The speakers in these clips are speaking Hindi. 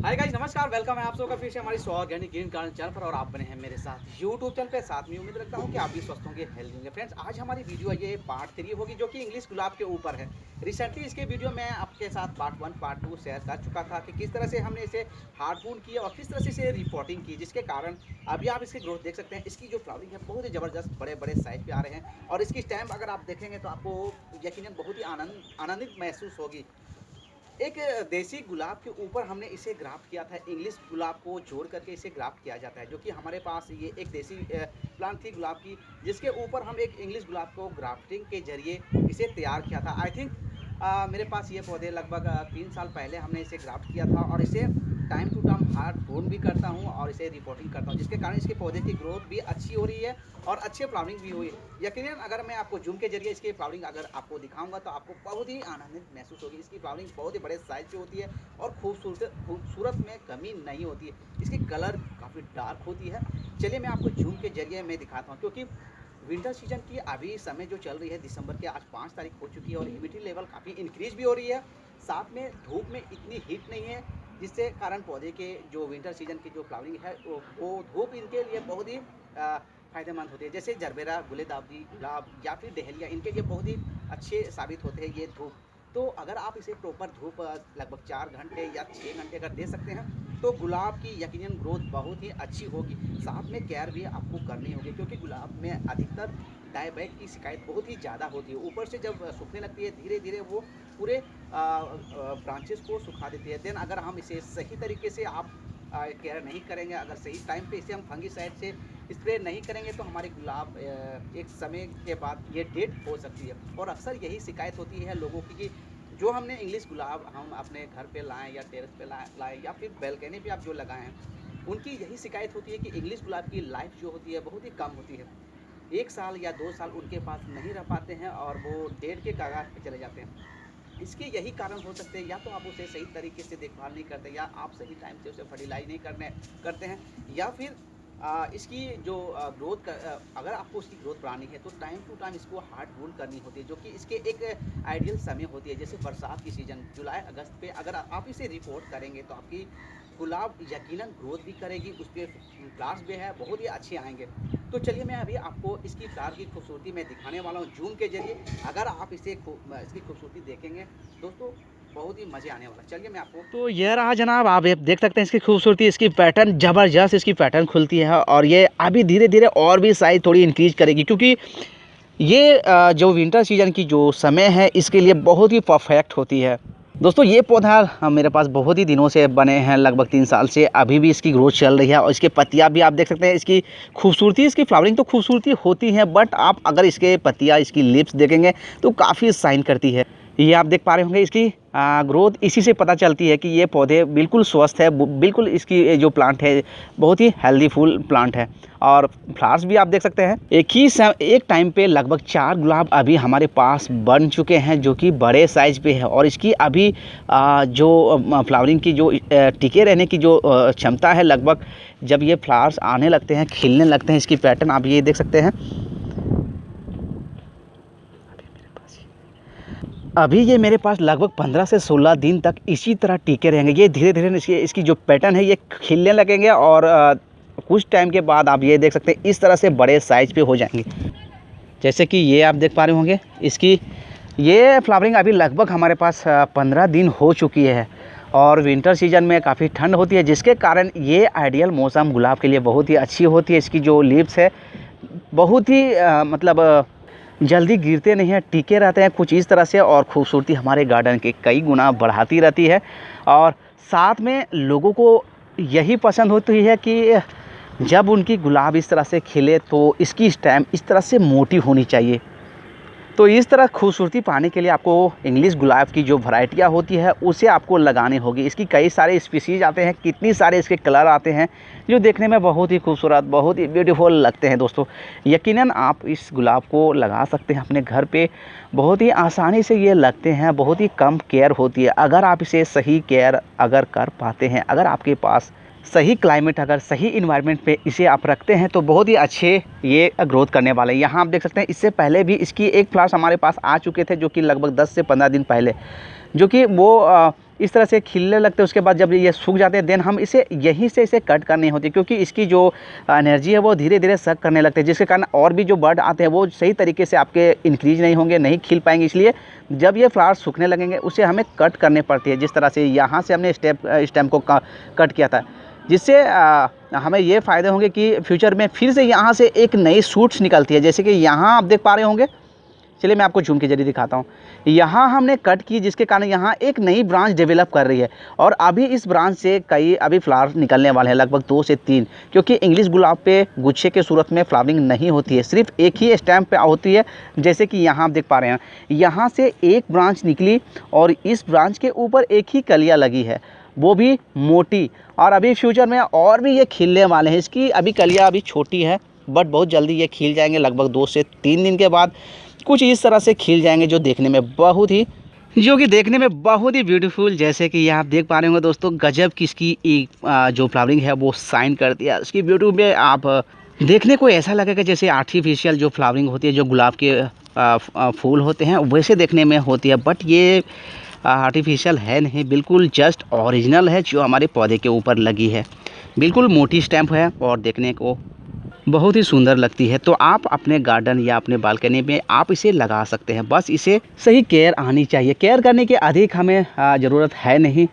हाय गाइस, नमस्कार। वेलकम है आप सबका फिर से हमारी सौ ऑर्गेनिक ग्रीन गार्डन चैनल पर और आप बने हैं मेरे साथ यूट्यूब चैनल पे। साथ में उम्मीद रखता हूँ कि आप भी स्वस्थ होंगे, हेल्दी होंगे। फ्रेंड्स, आज हमारी वीडियो ये पार्ट 3 होगी जो कि इंग्लिश गुलाब के ऊपर है। रिसेंटली इसके वीडियो में आपके साथ पार्ट 1 पार्ट 2 शेयर कर चुका था कि किस तरह से हमने इसे हार्ड वूंड किया और किस तरह से इसे रिपोर्टिंग की, जिसके कारण अभी आप इसकी ग्रोथ देख सकते हैं। इसकी जो फ्लावरिंग है बहुत ही ज़बरदस्त बड़े बड़े साइज पे आ रहे हैं और इसकी स्टैम्प अगर आप देखेंगे तो आपको यकीनन बहुत ही आनंदित महसूस होगी। एक देसी गुलाब के ऊपर हमने इसे ग्राफ्ट किया था। इंग्लिश गुलाब को जोड़ करके इसे ग्राफ्ट किया जाता है, जो कि हमारे पास ये एक देसी प्लांट थी गुलाब की, जिसके ऊपर हम एक इंग्लिश गुलाब को ग्राफ्टिंग के जरिए इसे तैयार किया था। आई थिंक मेरे पास ये पौधे लगभग 3 साल पहले हमने इसे ग्राफ्ट किया था और इसे टाइम टू टाइम हार्ड वूंड भी करता हूँ और इसे रिपोर्टिंग करता हूँ, जिसके कारण इसके पौधे की ग्रोथ भी अच्छी हो रही है और अच्छे फ्लावरिंग भी हुई है। यकीनन अगर मैं आपको जूम के जरिए इसकी फ्लावरिंग अगर आपको दिखाऊंगा तो आपको बहुत ही आनंदित महसूस होगी। इसकी फ्लावरिंग बहुत ही बड़े साइज की होती है और खूबसूरत में कमी नहीं होती है। इसकी कलर काफ़ी डार्क होती है। चलिए मैं आपको जूम के जरिए मैं दिखाता हूँ, क्योंकि विंटर सीजन की अभी समय जो चल रही है, दिसंबर के आज 5 तारीख हो चुकी है और ह्यूमिडिटी लेवल काफ़ी इंक्रीज भी हो रही है। साथ में धूप में इतनी हीट नहीं है, जिससे कारण पौधे के जो विंटर सीजन की जो फ्लावरिंग है वो धूप इनके लिए बहुत ही फ़ायदेमंद होती है। जैसे जरबेरा, गुलेदाबी, गुलाब या फिर डहेलिया, इनके लिए बहुत ही अच्छे साबित होते हैं ये धूप। तो अगर आप इसे प्रॉपर धूप लगभग 4 घंटे या 6 घंटे अगर दे सकते हैं तो गुलाब की यकीनन ग्रोथ बहुत ही अच्छी होगी। साथ में केयर भी आपको करनी होगी, क्योंकि गुलाब में अधिकतर डायबैक की शिकायत बहुत ही ज़्यादा होती है। ऊपर से जब सूखने लगती है धीरे धीरे वो पूरे ब्रांचेस को सुखा देती है। देन अगर हम इसे सही तरीके से आप केयर नहीं करेंगे, अगर सही टाइम पे इसे हम फंगीसाइड से स्प्रे नहीं करेंगे तो हमारे गुलाब एक समय के बाद ये डेड हो सकती है। और अक्सर यही शिकायत होती है लोगों की कि जो हमने इंग्लिश गुलाब हम अपने घर पे लाएं या टेरेस पे लाएं या फिर बैल्कनी पे आप जो लगाएं हैं, उनकी यही शिकायत होती है कि इंग्लिश गुलाब की लाइफ जो होती है बहुत ही कम होती है। 1 साल या 2 साल उनके पास नहीं रह पाते हैं और वो डेड के कागाज पे चले जाते हैं। इसके यही कारण हो सकते हैं, या तो आप उसे सही तरीके से देखभाल नहीं करते, या आप सही टाइम से उसे फर्टिलाइज नहीं करते हैं, या फिर इसकी जो ग्रोथ अगर आपको उसकी ग्रोथ बढ़ानी है तो टाइम टू टाइम इसको हार्ड वूंड करनी होती है, जो कि इसके एक आइडियल समय होती है। जैसे बरसात की सीज़न जुलाई अगस्त पे अगर आप इसे रिपोर्ट करेंगे तो आपकी गुलाब यकीनन ग्रोथ भी करेगी, उस पर फ्लावर्स भी है बहुत ही अच्छे आएंगे। तो चलिए मैं अभी आपको इसकी फ्लावर की खूबसूरती मैं दिखाने वाला हूँ जूम के जरिए। अगर आप इसकी खूबसूरती देखेंगे दोस्तों, बहुत ही मज़े आने वाला। चलिए मैं आपको, तो यह रहा जनाब, आप देख सकते हैं इसकी खूबसूरती, इसकी पैटर्न ज़बरदस्त इसकी पैटर्न खुलती है और ये अभी धीरे धीरे और भी साइज थोड़ी इंक्रीज करेगी, क्योंकि ये जो विंटर सीजन की जो समय है इसके लिए बहुत ही परफेक्ट होती है। दोस्तों ये पौधा मेरे पास बहुत ही दिनों से बने हैं, लगभग 3 साल से। अभी भी इसकी ग्रोथ चल रही है और इसके पत्तियां भी आप देख सकते हैं। इसकी खूबसूरती, इसकी फ्लावरिंग तो खूबसूरती होती है, बट आप अगर इसके पत्तियां, इसकी लिप्स देखेंगे तो काफ़ी शाइन करती है। ये आप देख पा रहे होंगे इसकी ग्रोथ, इसी से पता चलती है कि ये पौधे बिल्कुल स्वस्थ है। बिल्कुल इसकी जो प्लांट है बहुत ही हेल्दी फुल प्लांट है और फ्लावर्स भी आप देख सकते हैं। एक टाइम पे लगभग 4 गुलाब अभी हमारे पास बन चुके हैं, जो कि बड़े साइज पे है। और इसकी अभी जो फ्लावरिंग की जो टिके रहने की जो क्षमता है, लगभग जब ये फ्लावर्स आने लगते हैं, खिलने लगते हैं, इसकी पैटर्न आप ये देख सकते हैं। अभी ये मेरे पास लगभग 15 से 16 दिन तक इसी तरह टिके रहेंगे। ये धीरे धीरे इसकी जो पैटर्न है ये खिलने लगेंगे और कुछ टाइम के बाद आप ये देख सकते हैं इस तरह से बड़े साइज पे हो जाएंगे। जैसे कि ये आप देख पा रहे होंगे, इसकी ये फ्लावरिंग अभी लगभग हमारे पास 15 दिन हो चुकी है और विंटर सीजन में काफ़ी ठंड होती है, जिसके कारण ये आइडियल मौसम गुलाब के लिए बहुत ही अच्छी होती है। इसकी जो लीव्स है बहुत ही मतलब जल्दी गिरते नहीं हैं, टिके रहते हैं कुछ इस तरह से, और खूबसूरती हमारे गार्डन के कई गुना बढ़ाती रहती है। और साथ में लोगों को यही पसंद होती है कि जब उनकी गुलाब इस तरह से खिले तो इसकी स्टेम इस तरह से मोटी होनी चाहिए। तो इस तरह खूबसूरती पाने के लिए आपको इंग्लिश गुलाब की जो वैरायटियाँ होती है उसे आपको लगानी होगी। इसकी कई सारे स्पीसीज आते हैं, कितनी सारे इसके कलर आते हैं जो देखने में बहुत ही खूबसूरत, बहुत ही ब्यूटीफुल लगते हैं। दोस्तों यकीनन आप इस गुलाब को लगा सकते हैं अपने घर पे, बहुत ही आसानी से ये लगते हैं, बहुत ही कम केयर होती है। अगर आप इसे सही केयर अगर कर पाते हैं, अगर आपके पास सही क्लाइमेट, अगर सही इन्वायरमेंट पे इसे आप रखते हैं तो बहुत ही अच्छे ये ग्रोथ करने वाले हैं। यहाँ आप देख सकते हैं इससे पहले भी इसकी एक फ्लावर्स हमारे पास आ चुके थे, जो कि लगभग 10 से 15 दिन पहले, जो कि वो इस तरह से खिलने लगते हैं। उसके बाद जब ये सूख जाते हैं देन हम इसे यहीं से इसे कट करनी होती है, क्योंकि इसकी जो एनर्जी है वो धीरे धीरे सक करने लगते हैं, जिसके कारण और भी जो बर्ड आते हैं वो सही तरीके से आपके इंक्रीज नहीं होंगे, नहीं खिल पाएंगे। इसलिए जब ये फ्लावर सूखने लगेंगे उसे हमें कट करने पड़ती है। जिस तरह से यहाँ से हमने स्टेम को कट किया था, जिससे हमें ये फ़ायदे होंगे कि फ्यूचर में फिर से यहाँ से एक नई शूट्स निकलती है। जैसे कि यहाँ आप देख पा रहे होंगे, चलिए मैं आपको जूम के जरिए दिखाता हूँ। यहाँ हमने कट की, जिसके कारण यहाँ एक नई ब्रांच डेवलप कर रही है और अभी इस ब्रांच से कई अभी फ्लावर निकलने वाले हैं, लगभग 2 से 3, क्योंकि इंग्लिश गुलाब पे गुच्छे के सूरत में फ्लावरिंग नहीं होती है, सिर्फ एक ही स्टैम्प पे होती है। जैसे कि यहाँ आप देख पा रहे हैं, यहाँ से एक ब्रांच निकली और इस ब्रांच के ऊपर एक ही कलियाँ लगी है, वो भी मोटी, और अभी फ्यूचर में और भी ये खिलने वाले हैं। इसकी अभी कलियाँ अभी छोटी है बट बहुत जल्दी ये खिल जाएंगे, लगभग 2 से 3 दिन के बाद कुछ इस तरह से खिल जाएंगे, जो देखने में बहुत ही ब्यूटीफुल, जैसे कि यहाँ आप देख पा रहे होंगे दोस्तों, गजब की इसकी जो फ्लावरिंग है वो साइन कर दिया। इसकी ब्यूटी में आप देखने को ऐसा लगेगा जैसे आर्टिफिशियल जो फ्लावरिंग होती है, जो गुलाब के फूल होते हैं वैसे देखने में होती है, बट ये आर्टिफिशियल है नहीं, बिल्कुल जस्ट ओरिजिनल है जो हमारे पौधे के ऊपर लगी है। बिल्कुल मोटी स्टैम्प है और देखने को बहुत ही सुंदर लगती है। तो आप अपने गार्डन या अपने बालकनी में आप इसे लगा सकते हैं, बस इसे सही केयर आनी चाहिए। केयर करने की अधिक हमें ज़रूरत है नहीं।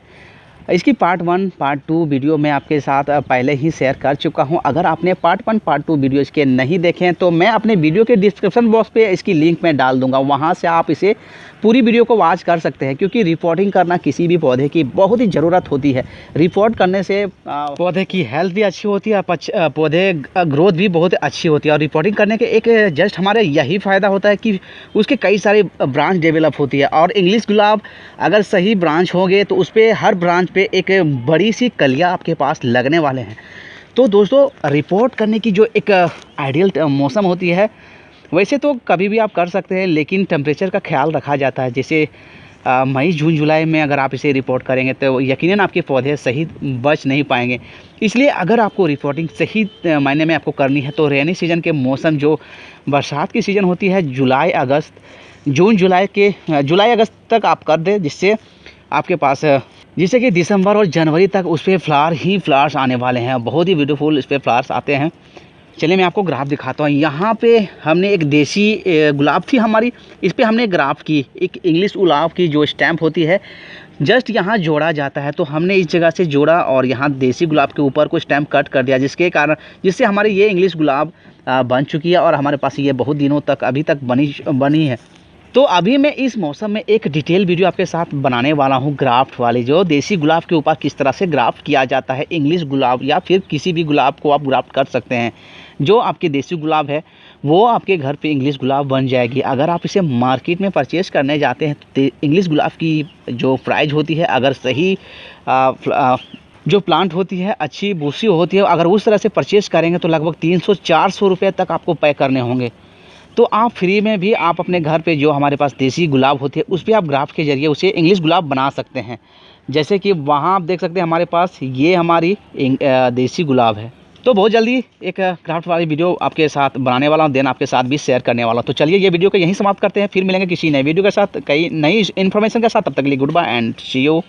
इसकी पार्ट 1 पार्ट 2 वीडियो मैं आपके साथ पहले ही शेयर कर चुका हूं। अगर आपने पार्ट 1 पार्ट 2 वीडियो इसके नहीं देखे हैं तो मैं अपने वीडियो के डिस्क्रिप्शन बॉक्स पे इसकी लिंक में डाल दूंगा, वहां से आप इसे पूरी वीडियो को वॉच कर सकते हैं। क्योंकि रिपोर्टिंग करना किसी भी पौधे की बहुत ही ज़रूरत होती है। रिपोर्ट करने से पौधे की हेल्थ भी अच्छी होती है, पौधे ग्रोथ भी बहुत अच्छी होती है। और रिपोर्टिंग करने के एक जस्ट हमारे यही फ़ायदा होता है कि उसके कई सारे ब्रांच डेवलप होती है, और इंग्लिश गुलाब अगर सही ब्रांच होंगे तो उस पर हर ब्रांच पे एक बड़ी सी कलियाँ आपके पास लगने वाले हैं। तो दोस्तों, रिपोर्ट करने की जो एक आइडियल मौसम होती है, वैसे तो कभी भी आप कर सकते हैं, लेकिन टेम्परेचर का ख्याल रखा जाता है। जैसे मई जून जुलाई में अगर आप इसे रिपोर्ट करेंगे तो यकीनन आपके पौधे सही बच नहीं पाएंगे। इसलिए अगर आपको रिपोर्टिंग सही महीने में आपको करनी है तो रेनी सीजन के मौसम, जो बरसात की सीज़न होती है, जुलाई अगस्त तक आप कर दें, जिससे आपके पास जिससे कि दिसंबर और जनवरी तक उस पर फ्लावर्स आने वाले हैं। बहुत ही ब्यूटीफुल इस पर फ्लावर्स आते हैं। चलिए मैं आपको ग्राफ दिखाता हूँ। यहाँ पे हमने एक देसी गुलाब थी हमारी, इस पर हमने ग्राफ की एक इंग्लिश गुलाब की जो स्टैम्प होती है, जस्ट यहाँ जोड़ा जाता है। तो हमने इस जगह से जोड़ा और यहाँ देसी गुलाब के ऊपर को स्टैम्प कट कर दिया, जिससे हमारी ये इंग्लिश गुलाब बन चुकी है और हमारे पास ये बहुत दिनों तक अभी तक बनी है। तो अभी मैं इस मौसम में एक डिटेल वीडियो आपके साथ बनाने वाला हूं, ग्राफ्ट वाली, जो देसी गुलाब के ऊपर किस तरह से ग्राफ्ट किया जाता है। इंग्लिश गुलाब या फिर किसी भी गुलाब को आप ग्राफ्ट कर सकते हैं। जो आपकी देसी गुलाब है वो आपके घर पे इंग्लिश गुलाब बन जाएगी। अगर आप इसे मार्केट में परचेज़ करने जाते हैं तो इंग्लिश गुलाब की जो प्राइस होती है, अगर सही जो प्लांट होती है, अच्छी बूसी होती है, अगर उस तरह से परचेज़ करेंगे तो लगभग 300-400 रुपये तक आपको पे करने होंगे। तो आप फ्री में भी आप अपने घर पे जो हमारे पास देसी गुलाब होती है उस पर आप ग्राफ्ट के ज़रिए उसे इंग्लिश गुलाब बना सकते हैं। जैसे कि वहाँ आप देख सकते हैं हमारे पास ये हमारी देसी गुलाब है। तो बहुत जल्दी एक क्राफ्ट वाली वीडियो आपके साथ बनाने वाला हूँ, देन आपके साथ भी शेयर करने वाला हूँ। तो चलिए ये वीडियो को यहीं समाप्त करते हैं, फिर मिलेंगे किसी नए वीडियो के साथ, कई नई इन्फॉर्मेशन के साथ। तब तक के लिए good bye and see you.